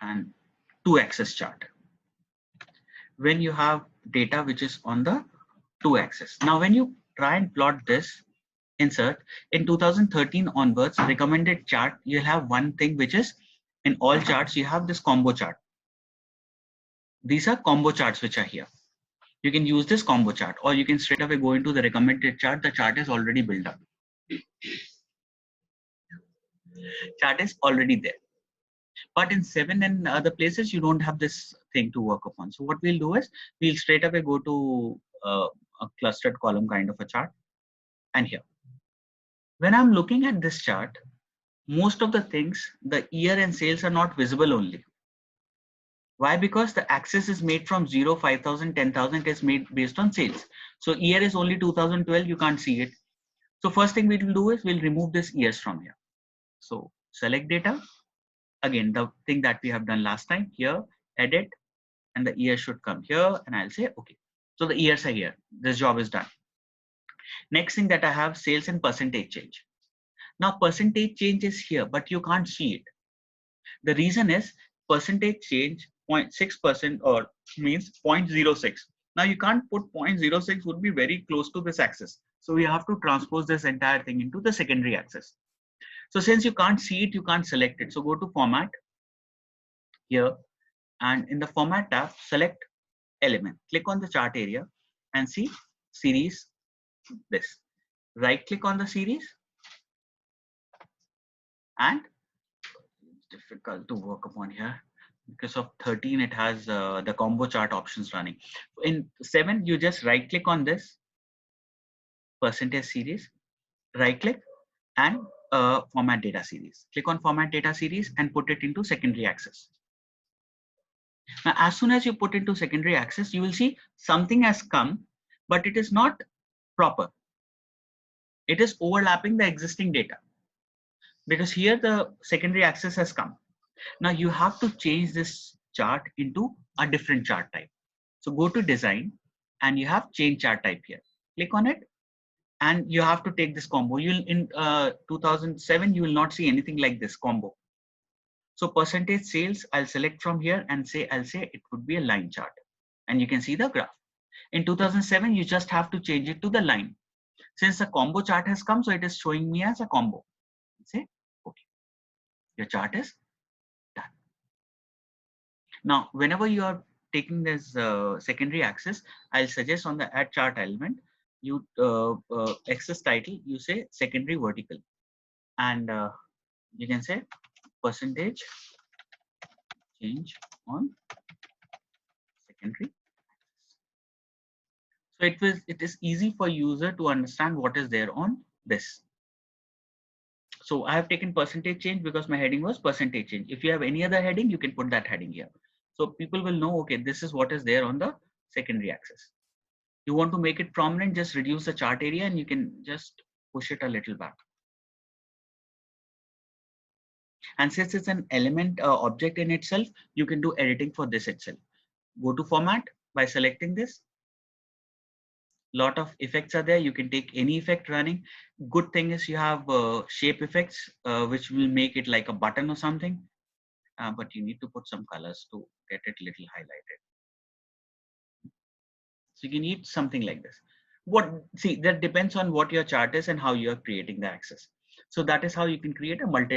and 2-axis chart. When you have data which is on the 2-axis. Now, when you try and plot this, insert in 2013 onwards, recommended chart, you'll have one thing which is in all charts, you have this combo chart. These are combo charts which are here. You can use this combo chart, or you can straight away go into the recommended chart. The chart is already built up. Chart is already there. But in 7 and other places, you don't have this thing to work upon. So what we'll do is we'll straight away go to a clustered column kind of a chart. And here, when I'm looking at this chart, most of the things, the year and sales are not visible only. Why? Because the axis is made from 0, 5,000, 10,000. It is made based on sales. So year is only 2012. You can't see it. So first thing we will do is we'll remove this years from here. So select data. Again, the thing that we have done last time, here, edit, and the year should come here, and I'll say, okay. So the years are here. This job is done. Next thing that I have, sales and percentage change. Now percentage change is here, but you can't see it. The reason is percentage change 0.6% or means 0.06. Now you can't put 0.06 would be very close to this axis. So we have to transpose this entire thing into the secondary axis. So since you can't see it, you can't select it. So go to format here, and in the format tab, select element. Click on the chart area and see series, this. Right click on the series, and it's difficult to work upon here. Because of 13, it has the combo chart options running. In 7, you just right click on this percentage series, right click, and format data series. Click on format data series and put it into secondary axis. Now, as soon as you put into secondary axis, you will see something has come, but it is not proper. It is overlapping the existing data, because here the secondary axis has come. Now you have to change this chart into a different chart type. So go to design, and you have change chart type here. Click on it, and you have to take this combo. You'll in 2007 you will not see anything like this combo. So percentage sales, I'll select from here and say it would be a line chart, and you can see the graph. In 2007 you just have to change it to the line. Since the combo chart has come, so it is showing me as a combo. Say okay, your chart is done. Now whenever you are taking this secondary axis, I'll suggest on the add chart element, you axis title, you say secondary vertical, and you can say percentage change on secondary. So it is easy for user to understand what is there on this. So I have taken percentage change because my heading was percentage change. If you have any other heading, you can put that heading here. So people will know, okay, this is what is there on the secondary axis. You want to make it prominent, just reduce the chart area and you can just push it a little back. And since it's an element object in itself, you can do editing for this itself. Go to format by selecting this. Lot of effects are there. You can take any effect running. Good thing is you have shape effects, which will make it like a button or something. But you need to put some colors to get it little highlighted. So you can need something like this. See, that depends on what your chart is and how you are creating the axis. So that is how you can create a multi